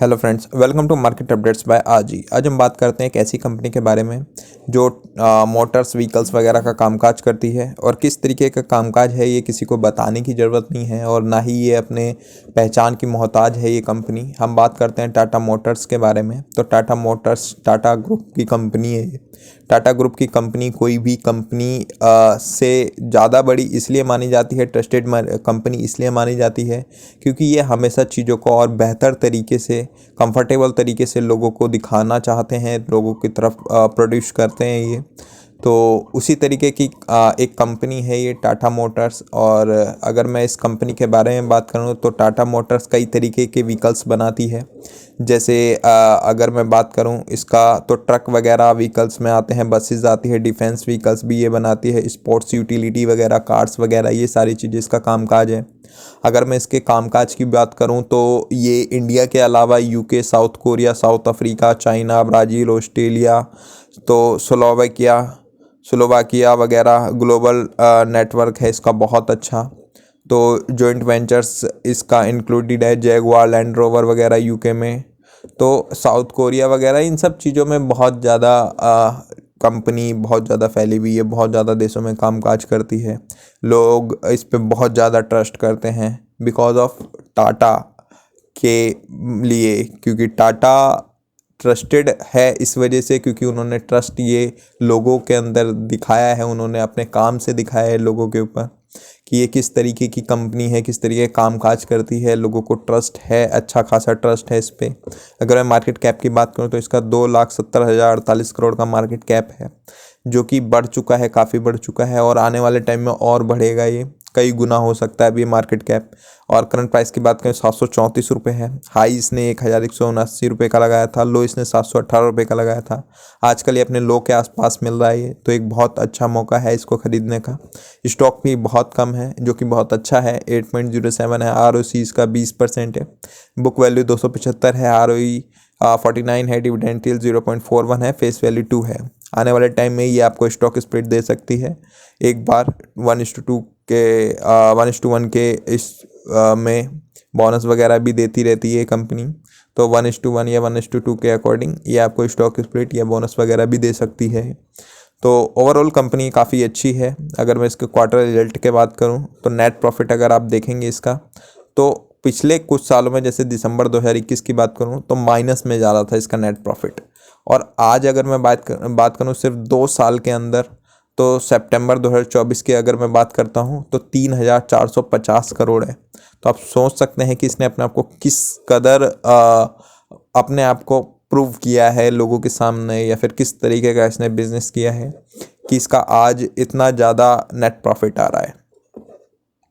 Hello friends, welcome to market updates by Aaji. आज हम बात करते हैं एक ऐसी कंपनी के बारे में जो मोटर्स व्हीकल्स वगैरह का कामकाज करती है। और किस तरीके का कामकाज है ये किसी को बताने की ज़रूरत नहीं है और ना ही ये अपने पहचान की मोहताज है ये कंपनी। हम बात करते हैं टाटा मोटर्स के बारे में। तो टाटा मोटर्स टाटा ग्रुप की कंपनी है ये। टाटा ग्रुप की कंपनी कोई भी कंपनी से ज़्यादा बड़ी इसलिए मानी जाती है, ट्रस्टेड कंपनी इसलिए मानी जाती है क्योंकि ये हमेशा चीज़ों को और बेहतर तरीके से, कंफर्टेबल तरीके से लोगों को दिखाना चाहते हैं, लोगों की तरफ प्रोड्यूस करते हैं ये। तो उसी तरीके की एक कंपनी है ये टाटा मोटर्स। और अगर मैं इस कंपनी के बारे में बात करूँ तो टाटा मोटर्स कई तरीके के व्हीकल्स बनाती है। जैसे अगर मैं बात करूँ इसका तो ट्रक वगैरह व्हीकल्स में आते हैं, बसेस आती है, डिफेंस व्हीकल्स भी ये बनाती है, स्पोर्ट्स यूटिलिटी वगैरह, कार्स वगैरह, ये सारी चीज़ें इसका कामकाज है। अगर मैं इसके कामकाज की बात करूं तो ये इंडिया के अलावा UK, south Korea, south Africa, China, Brazil, Australia, तो स्लोवाकिया वगैरह ग्लोबल नेटवर्क है इसका बहुत अच्छा। तो जॉइंट वेंचर्स इसका इंक्लूडेड है, जैगुआर, लैंड रोवर वगैरह यूके में, तो साउथ कोरिया वगैरह, इन सब चीज़ों में बहुत ज़्यादा कंपनी बहुत ज़्यादा फैली हुई है, बहुत ज़्यादा देशों में कामकाज करती है। लोग इस पे बहुत ज़्यादा ट्रस्ट करते हैं बिकॉज ऑफ टाटा के लिए, क्योंकि टाटा ट्रस्टेड है इस वजह से क्योंकि उन्होंने ट्रस्ट ये लोगों के अंदर दिखाया है, उन्होंने अपने काम से दिखाया है लोगों के ऊपर कि ये किस तरीके की कंपनी है, किस तरीके का कामकाज करती है। लोगों को ट्रस्ट है, अच्छा खासा ट्रस्ट है इस पर। अगर मैं मार्केट कैप की बात करूँ तो इसका 2,70,048 करोड़ का मार्केट कैप है, जो कि बढ़ चुका है, काफ़ी बढ़ चुका है और आने वाले टाइम में और बढ़ेगा, ये कई गुना हो सकता है अभी मार्केट कैप। और करंट प्राइस की बात करें 734 रुपये है। हाई इसने 1,179 रुपये का लगाया था, लो इसने 718 रुपये का लगाया था। आजकल ये अपने लो के आसपास मिल रहा है ये, तो एक बहुत अच्छा मौका है इसको ख़रीदने का। स्टॉक भी बहुत कम है जो कि बहुत अच्छा है, 8.07 है। ROC इसका 20% है। बुक वैल्यू 275 है, ROE 49 है, डिविडेंड यील्ड 0.41 है, फेस वैल्यू 2 है। आने वाले टाइम में ये आपको स्टॉक स्प्लिट दे सकती है एक बार 1:2 के 1:1 के इस में बोनस वगैरह भी देती रहती है कंपनी। तो 1:1 या 1:2 के अकॉर्डिंग ये आपको स्टॉक स्प्लिट या बोनस वगैरह भी दे सकती है। तो ओवरऑल कंपनी काफ़ी अच्छी है। अगर मैं इसके क्वार्टर रिजल्ट के बात करूं तो नेट प्रॉफिट अगर आप देखेंगे इसका, तो पिछले कुछ सालों में जैसे दिसंबर 2021 की बात करूं तो माइनस में जा रहा था इसका नेट प्रॉफिट। और आज अगर मैं बात करूं सिर्फ 2 साल के अंदर, तो सितंबर 2024 की अगर मैं बात करता हूं तो 3,450 करोड़ है। तो आप सोच सकते हैं कि इसने अपने आप को किस कदर अपने आप को प्रूव किया है लोगों के सामने, या फिर किस तरीके का इसने बिजनेस किया है कि इसका आज इतना ज़्यादा नेट प्रॉफिट आ रहा है।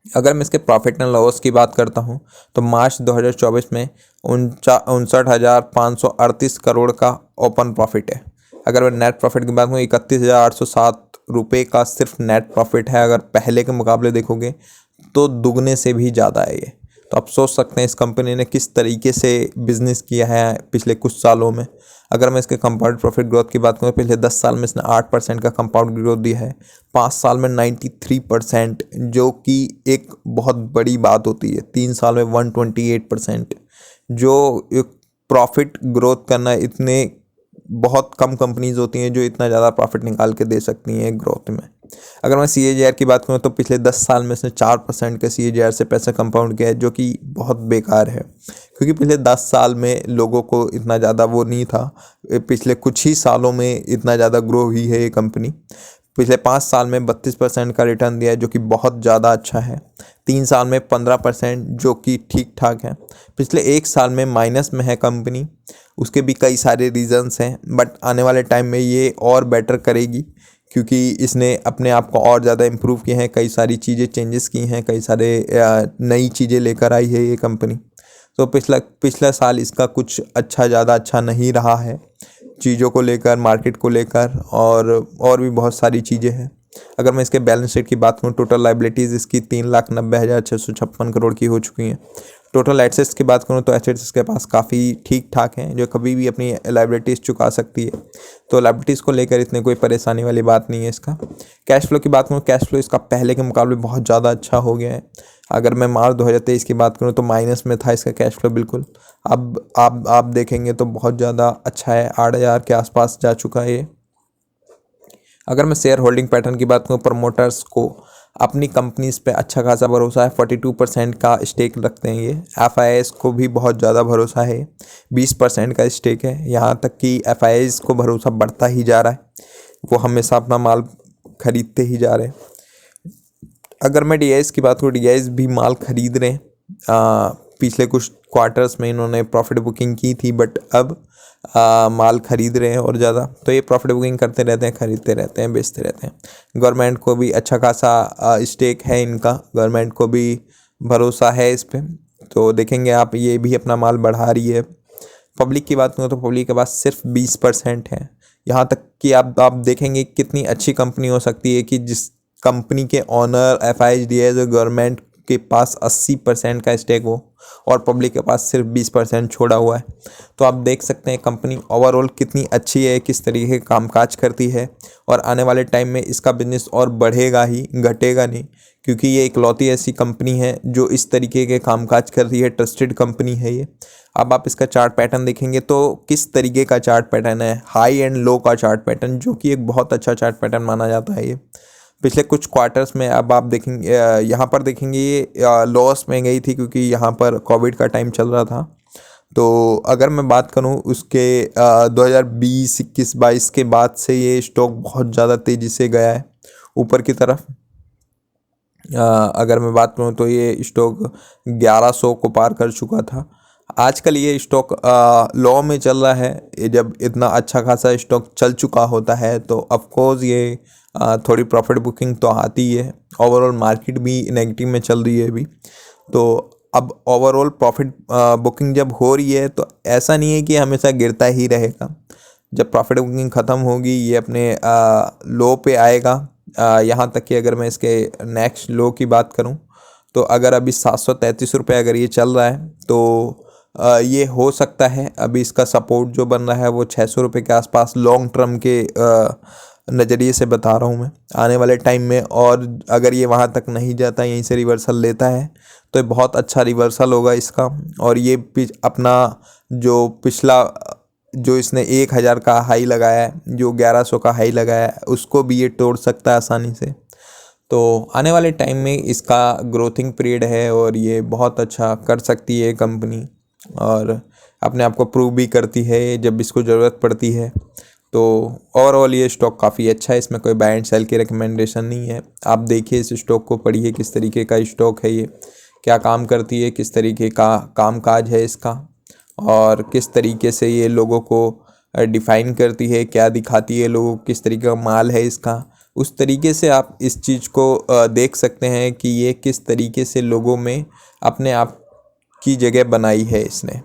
अगर मैं इसके प्रॉफिट एंड लॉस की बात करता हूं तो मार्च 2024 में 59,538 करोड़ का ओपन प्रॉफिट है। अगर मैं नेट प्रॉफिट की बात करूँ 31,807 रुपये का सिर्फ नेट प्रॉफिट है। अगर पहले के मुकाबले देखोगे तो दुगने से भी ज़्यादा है ये। तो आप सोच सकते हैं इस कंपनी ने किस तरीके से बिजनेस किया है पिछले कुछ सालों में। अगर मैं इसके कंपाउंड प्रॉफिट ग्रोथ की बात करूँ, पिछले 10 साल में इसने 8% का कंपाउंड ग्रोथ दिया है, 5 साल में 93%, जो कि एक बहुत बड़ी बात होती है। 3 साल में 128%, जो एक प्रॉफिट ग्रोथ करना, इतने बहुत कम कंपनीज होती हैं जो इतना ज़्यादा प्रॉफिट निकाल के दे सकती हैं ग्रोथ में। अगर मैं CAGR की बात करूँ तो पिछले 10 साल में इसने 4% के CAGR से पैसा कंपाउंड किया है, जो कि बहुत बेकार है क्योंकि पिछले 10 साल में लोगों को इतना ज़्यादा वो नहीं था। पिछले कुछ ही सालों में इतना ज़्यादा ग्रो हुई है ये कंपनी। पिछले 5 साल में 32% का रिटर्न दिया है, जो कि बहुत ज़्यादा अच्छा है। 3 साल में 15%, जो कि ठीक ठाक है। पिछले 1 साल में माइनस में है कंपनी, उसके भी कई सारे रीजंस हैं, बट आने वाले टाइम में ये और बेटर करेगी क्योंकि इसने अपने आप को और ज़्यादा इम्प्रूव किए हैं, कई सारी चीज़ें चेंजेस की हैं, कई सारे नई चीज़ें लेकर आई है ये कंपनी। तो पिछला साल इसका कुछ ज़्यादा अच्छा नहीं रहा है चीज़ों को लेकर, मार्केट को लेकर, और भी बहुत सारी चीज़ें हैं। अगर मैं इसके बैलेंस शीट की बात करूँ, टोटल लाइबिलिटीज़ इसकी 3,90,656 करोड़ की हो चुकी हैं। टोटल एसेट्स की बात करूँ तो एसेट्स के पास काफ़ी ठीक ठाक हैं, जो कभी भी अपनी लाइबिलिटीज़ चुका सकती है, तो लाइबिलिटीज़ को लेकर इतने कोई परेशानी वाली बात नहीं है इसका। कैश फ्लो की बात करूँ, कैश फ्लो इसका पहले के मुकाबले बहुत ज़्यादा अच्छा हो गया है। अगर मैं मार्च 2023 की बात करूँ तो माइनस में था इसका कैश फ्लो बिल्कुल, अब आप देखेंगे तो बहुत ज़्यादा अच्छा है, 8,000 के आसपास जा चुका है ये। अगर मैं शेयर होल्डिंग पैटर्न की बात करूँ, प्रमोटर्स को अपनी कंपनीज पे अच्छा खासा भरोसा है, 42% का स्टेक रखते हैं ये। एफ को भी बहुत ज़्यादा भरोसा है, 20% का स्टेक है। यहाँ तक कि एफ को भरोसा बढ़ता ही जा रहा है, वो हमेशा अपना माल खरीदते ही जा रहे हैं। अगर मैं डी की बात करूँ, डी भी माल खरीद रहे हैं। पिछले कुछ क्वार्टर्स में इन्होंने प्रॉफिट बुकिंग की थी, बट अब माल खरीद रहे हैं और ज़्यादा, तो ये प्रॉफिट बुकिंग करते रहते हैं, खरीदते रहते हैं, बेचते रहते हैं। गवर्नमेंट को भी अच्छा खासा स्टेक है इनका, गवर्नमेंट को भी भरोसा है इस पर, तो देखेंगे आप, ये भी अपना माल बढ़ा रही है। पब्लिक की बात करूँ तो पब्लिक के पास सिर्फ 20% है। यहाँ तक कि आप देखेंगे कितनी अच्छी कंपनी हो सकती है कि जिस कंपनी के ऑनर FIDs और गवर्नमेंट के पास 80% का स्टेक हो और पब्लिक के पास सिर्फ 20% छोड़ा हुआ है। तो आप देख सकते हैं कंपनी ओवरऑल कितनी अच्छी है, किस तरीके का कामकाज करती है, और आने वाले टाइम में इसका बिजनेस और बढ़ेगा ही, घटेगा नहीं, क्योंकि ये इकलौती ऐसी कंपनी है जो इस तरीके के कामकाज कर रही है, ट्रस्टेड कंपनी है ये। अब आप इसका चार्ट पैटर्न देखेंगे तो किस तरीके का चार्ट पैटर्न है, हाई एंड लो का चार्ट पैटर्न, जो कि एक बहुत अच्छा चार्ट पैटर्न माना जाता है ये। पिछले कुछ क्वार्टर्स में अब आप देखेंगे, यहाँ पर देखेंगे ये लॉस में गई थी, क्योंकि यहाँ पर कोविड का टाइम चल रहा था। तो अगर मैं बात करूँ उसके 2020, 21, 22 के बाद से ये स्टॉक बहुत ज़्यादा तेज़ी से गया है ऊपर की तरफ। अगर मैं बात करूँ तो ये स्टॉक 1100 को पार कर चुका था। आजकल ये स्टॉक लो में चल रहा है। ये जब इतना अच्छा खासा स्टॉक चल चुका होता है तो ऑफकोर्स ये थोड़ी प्रॉफिट बुकिंग तो आती है। ओवरऑल मार्केट भी नेगेटिव में चल रही है अभी, तो अब ओवरऑल प्रॉफिट बुकिंग जब हो रही है तो ऐसा नहीं है कि हमेशा गिरता ही रहेगा। जब प्रॉफिट बुकिंग ख़त्म होगी ये अपने लो पे आएगा। यहाँ तक कि अगर मैं इसके नेक्स्ट लो की बात करूँ तो अगर अभी 733 रुपये अगर ये चल रहा है तो ये हो सकता है अभी इसका सपोर्ट जो बन रहा है वो 600 रुपये के आसपास लॉन्ग टर्म के नज़रिए से बता रहा हूँ मैं आने वाले टाइम में। और अगर ये वहाँ तक नहीं जाता, यहीं से रिवर्सल लेता है तो ये बहुत अच्छा रिवर्सल होगा इसका। और ये अपना जो पिछला जो इसने 1000 का हाई लगाया है, जो 1100 का हाई लगाया है, उसको भी ये तोड़ सकता है आसानी से। तो आने वाले टाइम में इसका ग्रोथिंग पीरियड है और ये बहुत अच्छा कर सकती है कंपनी, और अपने आप को प्रूव भी करती है जब इसको ज़रूरत पड़ती है। तो ओवरऑल ये स्टॉक काफ़ी अच्छा है, इसमें कोई बाय एंड सेल की रिकमेंडेशन नहीं है। आप देखिए इस स्टॉक को, पढ़िए किस तरीके का स्टॉक है ये, क्या काम करती है, किस तरीके का कामकाज है इसका, और किस तरीके से ये लोगों को डिफ़ाइन करती है, क्या दिखाती है लोगों को, किस तरीके का माल है इसका। उस तरीके से आप इस चीज़ को देख सकते हैं कि ये किस तरीके से लोगों में अपने आप की जगह बनाई है इसने।